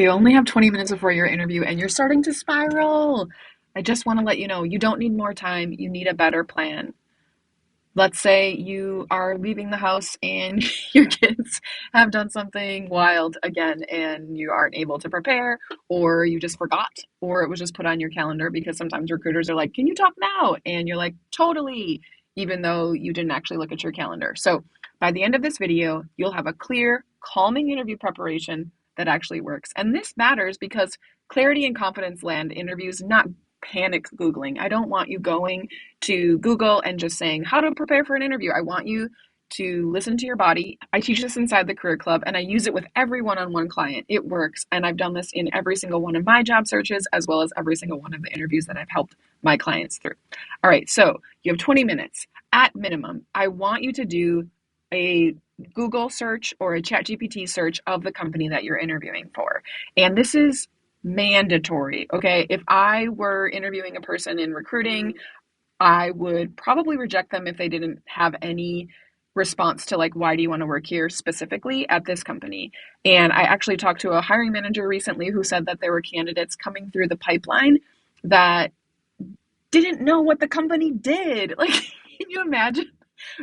You only have 20 minutes before your interview and you're starting to spiral. I just want to let you know you don't need more time. You need a better plan. Let's say you are leaving the house and your kids have done something wild again and you aren't able to prepare, or you just forgot, or it was just put on your calendar because sometimes recruiters are like, "Can you talk now?" And you're like, "Totally," even though you didn't actually look at your calendar. So by the end of this video, you'll have a clear, calming interview preparation that actually works. And this matters because clarity and confidence land interviews, not panic Googling. I don't want you going to Google and just saying how to prepare for an interview. I want you to listen to your body. I teach this inside the Career Club and I use it with every one-on-one client. It works. And I've done this in every single one of my job searches, as well as every single one of the interviews that I've helped my clients through. All right, so you have 20 minutes at minimum. I want you to do a Google search or a ChatGPT search of the company that you're interviewing for. And this is mandatory, okay? If I were interviewing a person in recruiting, I would probably reject them if they didn't have any response to, like, why do you want to work here specifically at this company? And I actually talked to a hiring manager recently who said that there were candidates coming through the pipeline that didn't know what the company did. Like, can you imagine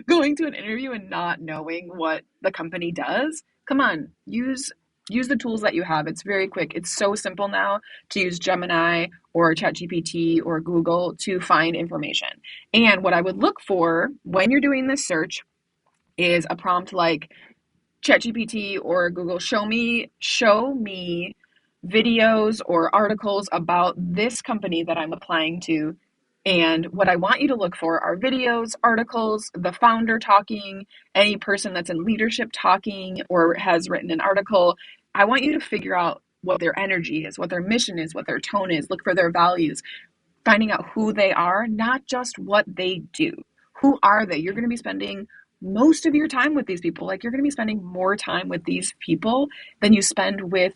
going to an interview and not knowing what the company does? Come on, use the tools that you have. It's very quick. It's so simple now to use Gemini or ChatGPT or Google to find information. And what I would look for when you're doing this search is a prompt like, ChatGPT or Google, show me videos or articles about this company that I'm applying to. And what I want you to look for are videos, articles, the founder talking, any person that's in leadership talking or has written an article. I want you to figure out what their energy is, what their mission is, what their tone is. Look for their values, finding out who they are, not just what they do. Who are they? You're going to be spending most of your time with these people. Like, you're going to be spending more time with these people than you spend with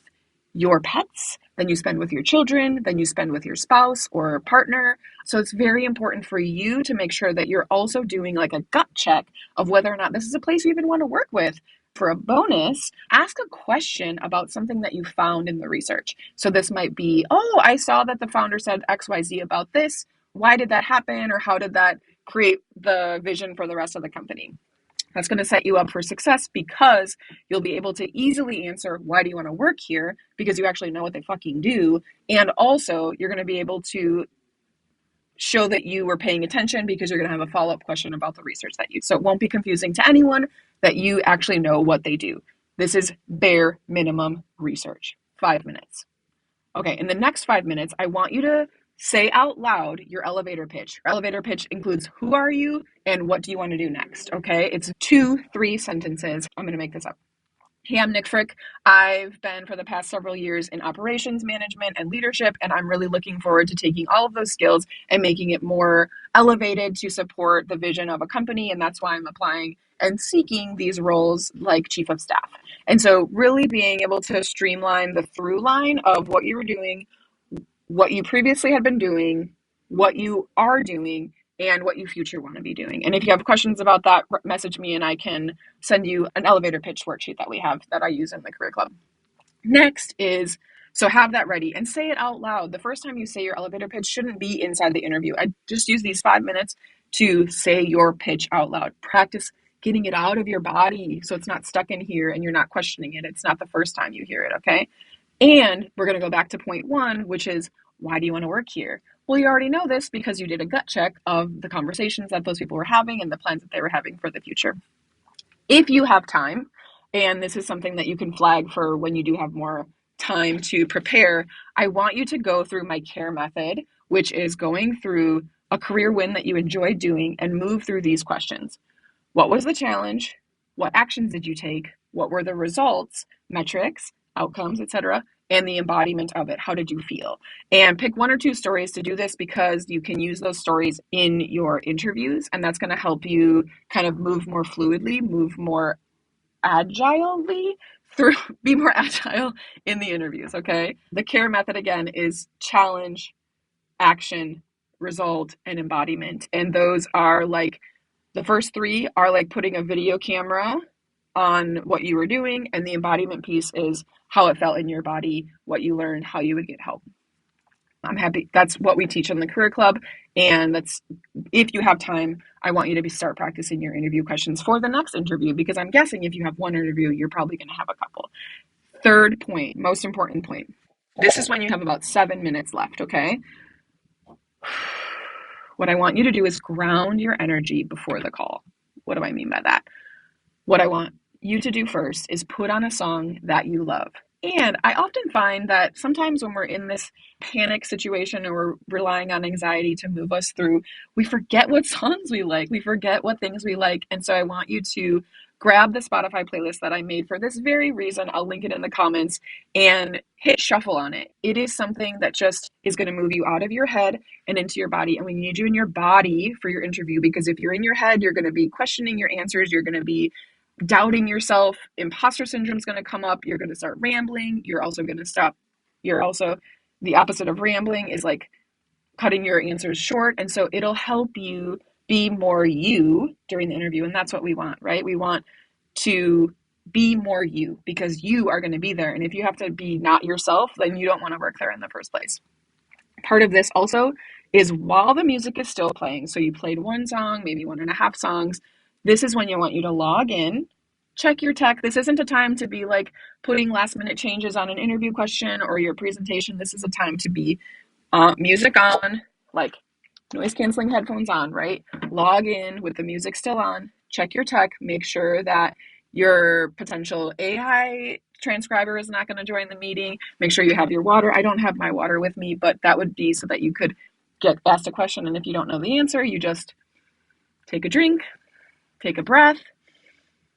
your pets, than you spend with your children, than you spend with your spouse or partner. So it's very important for you to make sure that you're also doing like a gut check of whether or not this is a place you even want to work with. For a bonus, ask a question about something that you found in the research. So this might be, "Oh, I saw that the founder said XYZ about this. Why did that happen?" Or "How did that create the vision for the rest of the company?" That's going to set you up for success because you'll be able to easily answer, "Why do you want to work here?" Because you actually know what they fucking do. And also, you're going to be able to show that you were paying attention because you're going to have a follow-up question about the research that you. So it won't be confusing to anyone that you actually know what they do. This is bare minimum research. 5 minutes. Okay, in the next 5 minutes, I want you to say out loud your elevator pitch. Your elevator pitch includes who are you and what do you want to do next, okay? It's 2, 3 sentences. I'm going to make this up. "Hey, I'm Nick Frick. I've been for the past several years in operations management and leadership, and I'm really looking forward to taking all of those skills and making it more elevated to support the vision of a company, and that's why I'm applying and seeking these roles like chief of staff." And so really being able to streamline the through line of what you were doing, what you previously had been doing, what you are doing, and what you future want to be doing. And if you have questions about that, message me and I can send you an elevator pitch worksheet that we have that I use in the Career Club. Next is, so have that ready and say it out loud. The first time you say your elevator pitch shouldn't be inside the interview. I just use these 5 minutes to say your pitch out loud. Practice getting it out of your body so it's not stuck in here and you're not questioning it. It's not the first time you hear it, okay? And we're going to go back to point one, which is, why do you want to work here? Well, you already know this because you did a gut check of the conversations that those people were having and the plans that they were having for the future. If you have time, and this is something that you can flag for when you do have more time to prepare, I want you to go through my CARE method, which is going through a career win that you enjoy doing and move through these questions. What was the challenge? What actions did you take? What were the results, metrics, outcomes, etc., and the embodiment of it? How did you feel? And pick 1 or 2 stories to do this because you can use those stories in your interviews, and that's going to help you kind of move more fluidly, move more agilely through, be more agile in the interviews, okay? The CARE method, again, is challenge, action, result, and embodiment. And those are like, the first 3 are like putting a video camera on what you were doing, and the embodiment piece is how it felt in your body, what you learned, how you would get help. I'm happy. That's what we teach in the Career Club. And that's, if you have time, I want you to start practicing your interview questions for the next interview, because I'm guessing if you have one interview, you're probably going to have a couple. Third point, most important point. This is when you have about 7 minutes left, okay? What I want you to do is ground your energy before the call. What do I mean by that? What I want you to do first is put on a song that you love. And I often find that sometimes when we're in this panic situation or we're relying on anxiety to move us through, we forget what songs we like. We forget what things we like. And so I want you to grab the Spotify playlist that I made for this very reason. I'll link it in the comments and hit shuffle on it. It is something that just is going to move you out of your head and into your body. And we need you in your body for your interview, because if you're in your head, you're going to be questioning your answers. You're going to be doubting yourself. Imposter syndrome is going to come up. You're going to start rambling. You're also going to stop. You're also, the opposite of rambling is like cutting your answers short. And so it'll help you be more you during the interview. And that's what we want, right? We want to be more you, because you are going to be there. And if you have to be not yourself, then you don't want to work there in the first place. Part of this also is while the music is still playing, so you played one song, maybe 1.5 songs, this is when you want you to log in, check your tech. This isn't a time to be like putting last minute changes on an interview question or your presentation. This is a time to be music on, like noise canceling headphones on, right? Log in with the music still on, check your tech, make sure that your potential AI transcriber is not going to join the meeting. Make sure you have your water. I don't have my water with me, but that would be so that you could get asked a question. And if you don't know the answer, you just take a drink, take a breath,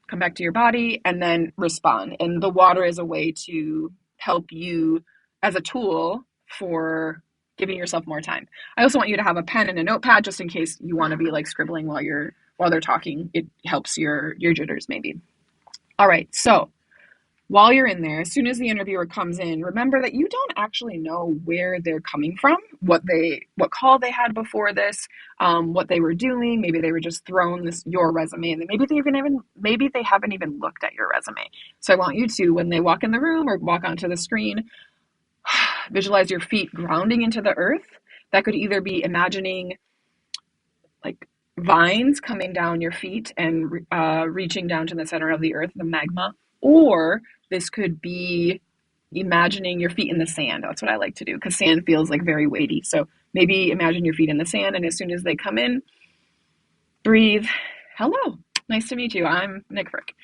come back to your body, and then respond. And the water is a way to help you as a tool for giving yourself more time. I also want you to have a pen and a notepad just in case you want to be like scribbling while they're talking. It helps your jitters maybe. All right, so while you're in there, as soon as the interviewer comes in, remember that you don't actually know where they're coming from, what call they had before this, what they were doing. Maybe they were just thrown your resume, and maybe they haven't even looked at your resume. So I want you to, when they walk in the room or walk onto the screen, visualize your feet grounding into the earth. That could either be imagining like vines coming down your feet and reaching down to the center of the earth, the magma, or this could be imagining your feet in the sand. That's what I like to do, because sand feels like very weighty. So maybe imagine your feet in the sand, and as soon as they come in, breathe. Hello, nice to meet you. I'm Nick Frick.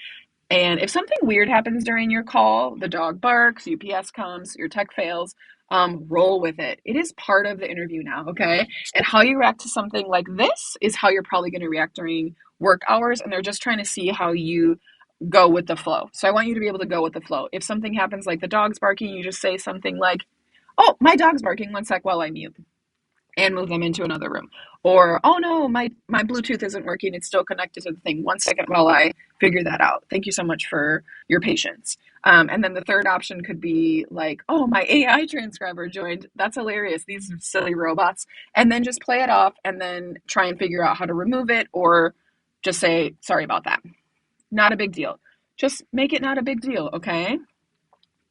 And if something weird happens during your call, the dog barks, UPS comes, your tech fails, roll with it. It is part of the interview now, okay? And how you react to something like this is how you're probably going to react during work hours, and they're just trying to see how you go with the flow. So I want you to be able to go with the flow. If something happens like the dog's barking, you just say something like, "Oh, my dog's barking, one sec while I mute," and move them into another room. Or, "Oh no, my Bluetooth isn't working. It's still connected to the thing. One second while I figure that out. Thank you so much for your patience." And then the third option could be like, "Oh, my AI transcriber joined. That's hilarious. These silly robots." And then just play it off and then try and figure out how to remove it, or just say, "Sorry about that." Not a big deal. Just make it not a big deal, okay?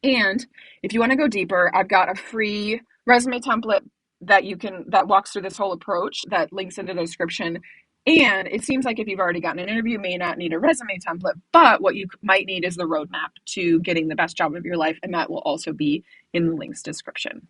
And if you want to go deeper, I've got a free resume template that walks through this whole approach, that links into the description. And it seems like if you've already gotten an interview, you may not need a resume template, but what you might need is the roadmap to getting the best job of your life, and that will also be in the link's description.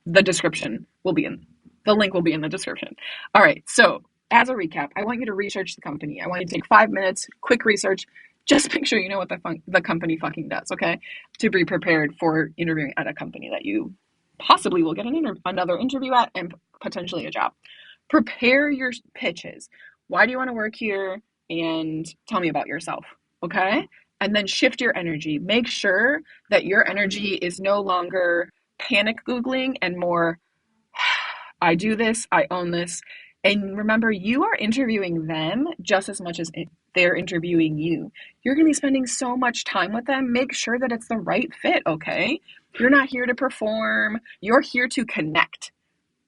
The link will be in the description. All right, so as a recap, I want you to research the company. I want you to take 5 minutes, quick research. Just make sure you know what the company fucking does, okay? To be prepared for interviewing at a company that you possibly will get another interview at, and potentially a job. Prepare your pitches. Why do you want to work here? And tell me about yourself, okay? And then shift your energy. Make sure that your energy is no longer panic Googling and more, "I do this, I own this." And remember, you are interviewing them just as much as they're interviewing you. You're going to be spending so much time with them. Make sure that it's the right fit, okay? You're not here to perform. You're here to connect.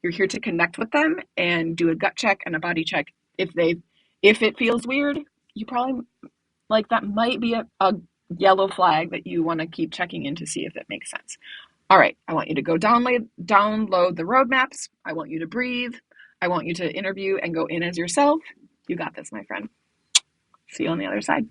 You're here to connect with them and do a gut check and a body check. If it feels weird, you probably like that might be a yellow flag that you want to keep checking in to see if it makes sense. All right, I want you to go download the roadmaps. I want you to breathe. I want you to interview and go in as yourself. You got this, my friend. See you on the other side.